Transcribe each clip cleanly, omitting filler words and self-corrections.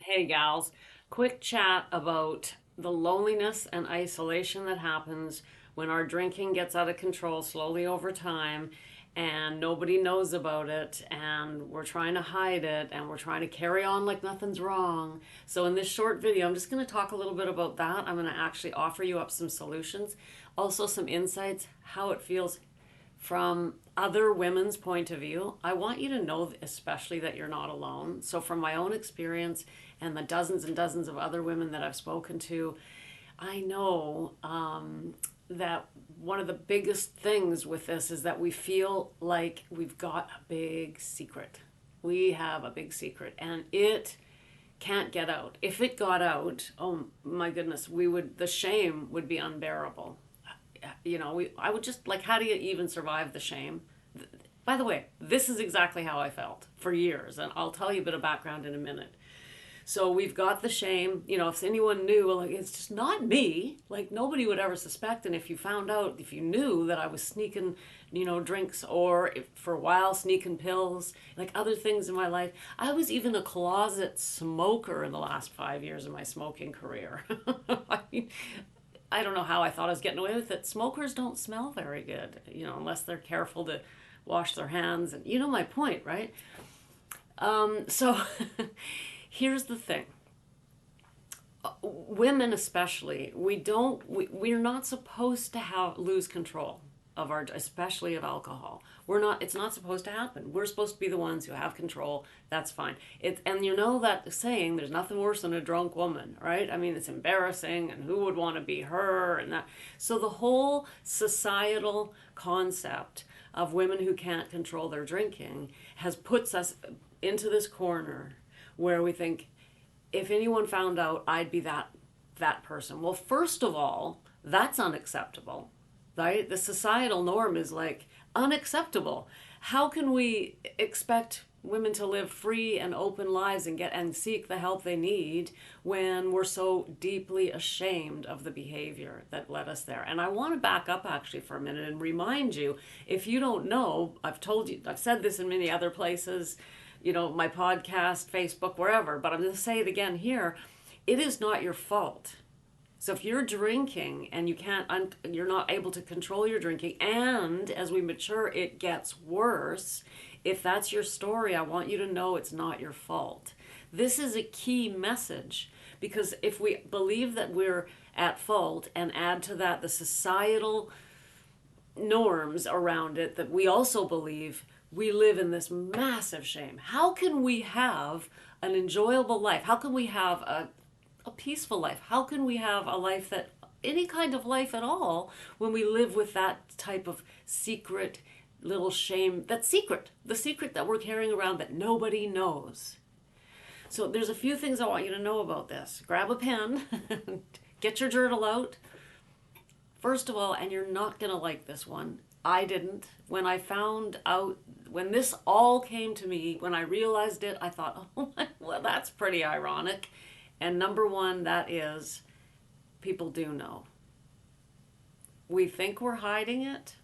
Hey, gals. Quick chat about the loneliness and isolation that happens when our drinking gets out of control slowly over time and nobody knows about it and we're trying to hide it and we're trying to carry on like nothing's wrong. So, in this short video, I'm just going to talk a little bit about that. I'm going to actually offer you up some solutions, also some insights, how it feels from other women's point of view. I want you to know, especially, that you're not alone. So, from my own experience and the dozens and dozens of other women that I've spoken to, I know that one of the biggest things with this is that we feel like we've got a big secret. We have a big secret, and it can't get out. If it got out, oh my goodness, the shame would be unbearable. I would just like, how do you even survive the shame? By the way, this is exactly how I felt for years, and I'll tell you a bit of background in a minute. So we've got the shame. If anyone knew, well, like, it's just not me. Like, nobody would ever suspect. And if you found out, if you knew that I was sneaking, drinks, or if, for a while sneaking pills, like other things in my life, I was even a closet smoker in the last 5 years of my smoking career. I mean, I don't know how I thought I was getting away with it. Smokers don't smell very good, unless they're careful to wash their hands. And you know my point, right? So here's the thing. Women especially, we're not supposed to lose control of our, especially of alcohol. It's not supposed to happen. We're supposed to be the ones who have control. That's fine. And you know that saying, there's nothing worse than a drunk woman, right? I mean, it's embarrassing, and who would want to be her, and that. So the whole societal concept of women who can't control their drinking has puts us into this corner where we think, if anyone found out, I'd be that person. Well, first of all, that's unacceptable, right? The societal norm is like unacceptable. How can we expect women to live free and open lives and seek the help they need when we're so deeply ashamed of the behavior that led us there? And I want to back up actually for a minute and remind you, if you don't know, I've said this in many other places, my podcast, Facebook, wherever, but I'm going to say it again here. It is not your fault. So if you're drinking and you're not able to control your drinking, and as we mature, it gets worse. If that's your story, I want you to know it's not your fault. This is a key message, because if we believe that we're at fault and add to that the societal norms around it that we also believe, we live in this massive shame. How can we have an enjoyable life? How can we have a peaceful life? How can we have a life that, any kind of life at all, when we live with that type of secret little shame, that secret, the secret that we're carrying around that nobody knows? So there's a few things I want you to know about this. Grab a pen, get your journal out. First of all, and you're not going to like this one, I didn't. When I found out, when this all came to me, when I realized it, I thought, oh, well, that's pretty ironic. And number one, that is, people do know. We think we're hiding it,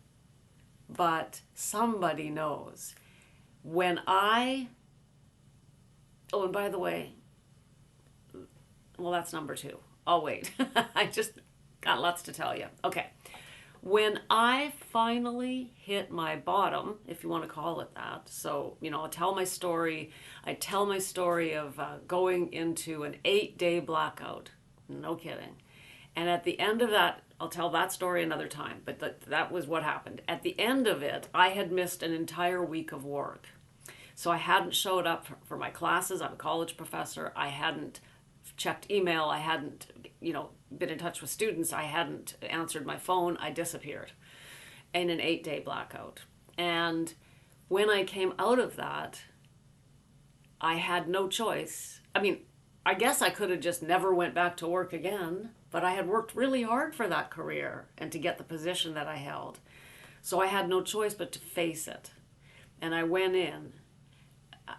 but somebody knows. When I, oh, and by the way, well, that's number two. I'll wait. I just got lots to tell you. Okay. When I finally hit my bottom, if you want to call it that, so, I'll tell my story. I tell my story of going into an 8-day blackout. No kidding. And at the end of that, I'll tell that story another time, but that was what happened. At the end of it, I had missed an entire week of work. So I hadn't showed up for my classes. I'm a college professor. I hadn't checked email. I hadn't, been in touch with students. I hadn't answered my phone. I disappeared in an 8-day blackout. And when I came out of that, I had no choice. I mean, I guess I could have just never went back to work again, but I had worked really hard for that career and to get the position that I held. So I had no choice but to face it. And I went in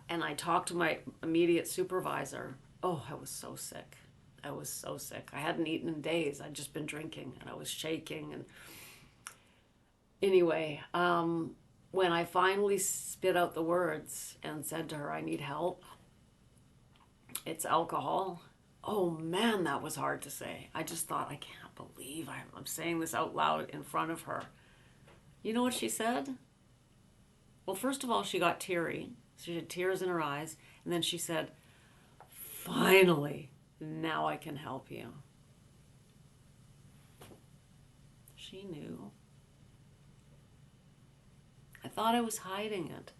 and I talked to my immediate supervisor. Oh, I was so sick. I was so sick. I hadn't eaten in days. I'd just been drinking and I was shaking. And anyway, when I finally spit out the words and said to her, I need help, It's alcohol. Oh man, that was hard to say. I just thought, I can't believe I'm saying this out loud in front of her. You know what she said? Well, first of all, she got teary. She had tears in her eyes. And then she said, finally, now I can help you. She knew. I thought I was hiding it.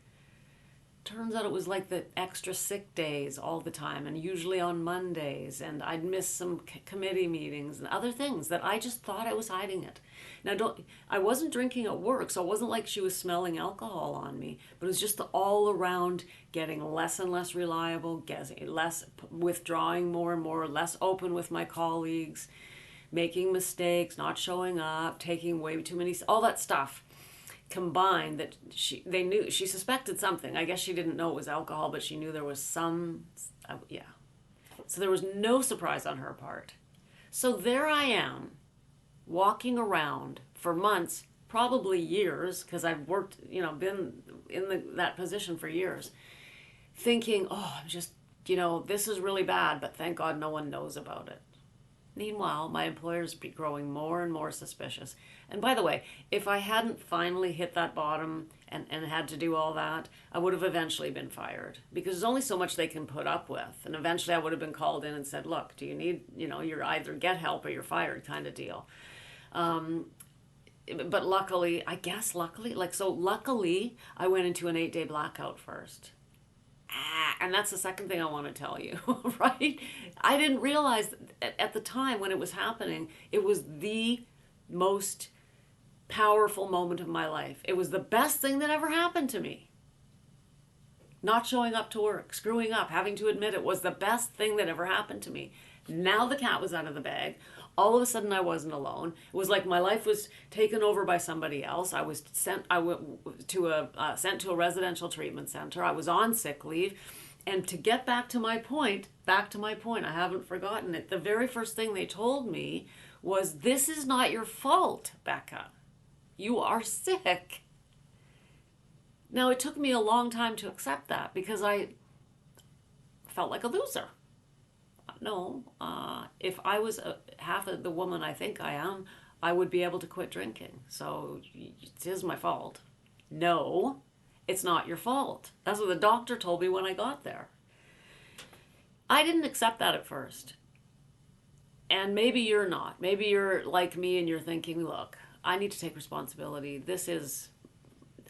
Turns out it was like the extra sick days all the time, and usually on Mondays, and I'd miss some committee meetings and other things that I just thought I was hiding it. Now, I wasn't drinking at work, so it wasn't like she was smelling alcohol on me, but it was just the all around getting less and less reliable, getting less, withdrawing more and more, less open with my colleagues, making mistakes, not showing up, taking way too many, all that stuff combined, that she suspected something. I guess she didn't know it was alcohol, but she knew there was some, yeah. So there was no surprise on her part. So there I am, walking around for months, probably years, because I've worked, been in that position for years, thinking, oh, I'm just, this is really bad, but thank God no one knows about it. Meanwhile, my employers be growing more and more suspicious. And by the way, if I hadn't finally hit that bottom and had to do all that, I would have eventually been fired, because there's only so much they can put up with. And eventually I would have been called in and said, look, do you need, you're either get help or you're fired kind of deal. But luckily, luckily, I went into an 8-day blackout first. And that's the second thing I want to tell you, right? I didn't realize at the time when it was happening, it was the most powerful moment of my life. It was the best thing that ever happened to me. Not showing up to work, screwing up, having to admit it was the best thing that ever happened to me. Now the cat was out of the bag. All of a sudden I wasn't alone. It was like my life was taken over by somebody else. I was sent to a residential treatment center. I was on sick leave. And to get back to my point, I haven't forgotten it. The very first thing they told me was, this is not your fault, Becca. You are sick. Now, it took me a long time to accept that, because I felt like a loser. No, if I was half of the woman I think I am, I would be able to quit drinking. So it is my fault. No, it's not your fault. That's what the doctor told me when I got there. I didn't accept that at first. And maybe you're not. Maybe you're like me and you're thinking, look, I need to take responsibility.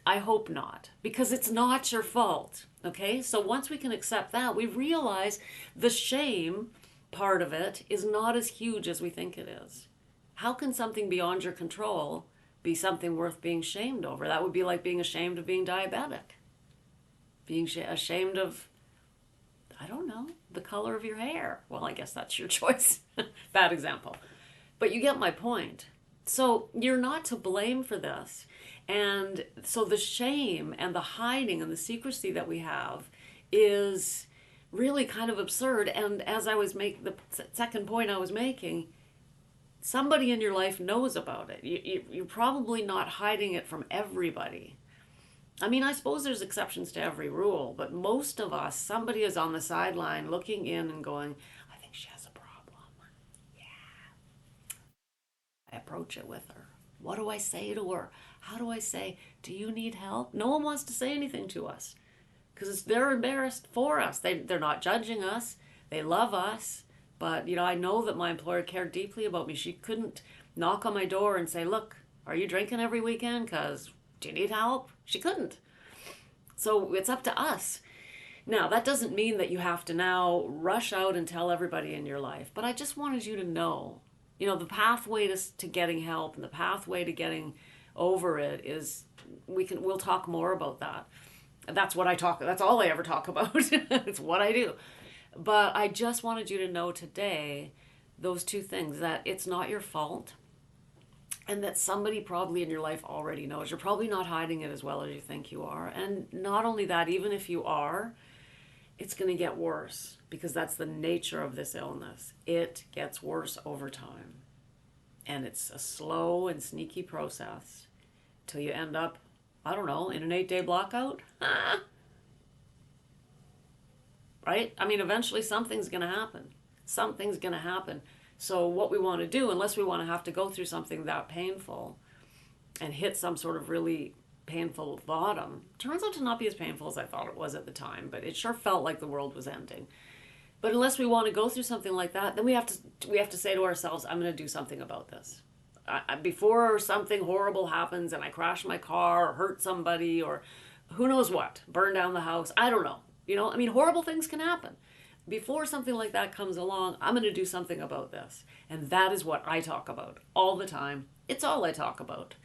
I hope not, because it's not your fault. Okay? So once we can accept that, we realize the shame part of it is not as huge as we think it is. How can something beyond your control be something worth being shamed over? That would be like being ashamed of being diabetic. Being ashamed of, I don't know, the color of your hair. Well, I guess that's your choice. Bad example. But you get my point. So you're not to blame for this. And so the shame and the hiding and the secrecy that we have is really kind of absurd. And as I was making the second point I was making, somebody in your life knows about it. You're probably not hiding it from everybody. I mean, I suppose there's exceptions to every rule, but most of us, somebody is on the sideline looking in and going, I think she has a problem. Yeah. I approach it with her. What do I say to her? How do I say, do you need help? No one wants to say anything to us because they're embarrassed for us. They're not judging us. They love us. But, I know that my employer cared deeply about me. She couldn't knock on my door and say, look, are you drinking every weekend? Because do you need help? She couldn't. So it's up to us. Now, that doesn't mean that you have to now rush out and tell everybody in your life. But I just wanted you to know, the pathway to getting help and the pathway to getting over it is, we'll talk more about that. That's all I ever talk about. It's what I do. But I just wanted you to know today those two things, that it's not your fault and that somebody probably in your life already knows. You're probably not hiding it as well as you think you are. And not only that, even if you are, it's going to get worse because that's the nature of this illness. It gets worse over time. And it's a slow and sneaky process till you end up, I don't know, in an 8-day blackout. right? I mean, eventually something's going to happen. Something's going to happen. So what we want to do, unless we want to have to go through something that painful and hit some sort of really painful bottom, turns out to not be as painful as I thought it was at the time, but it sure felt like the world was ending. But unless we want to go through something like that, then we have to say to ourselves, I'm going to do something about this. Before something horrible happens and I crash my car or hurt somebody or who knows what, burn down the house, I don't know. I mean, horrible things can happen. Before something like that comes along, I'm going to do something about this. And that is what I talk about all the time. It's all I talk about.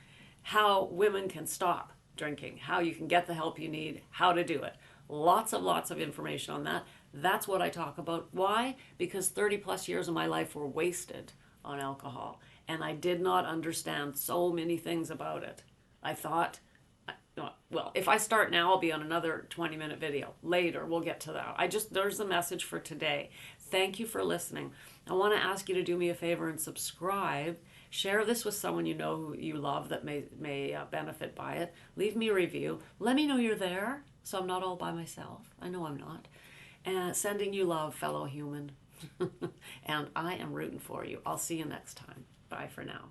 How women can stop drinking, how you can get the help you need, how to do it. Lots of information on that. That's what I talk about. Why? Because 30 plus years of my life were wasted on alcohol. And I did not understand so many things about it. I thought, well, if I start now, I'll be on another 20-minute video. Later, we'll get to that. There's the message for today. Thank you for listening. I want to ask you to do me a favor and subscribe. Share this with someone you know who you love that may benefit by it. Leave me a review. Let me know you're there, so I'm not all by myself. I know I'm not. And sending you love, fellow human. And I am rooting for you. I'll see you next time. Bye for now.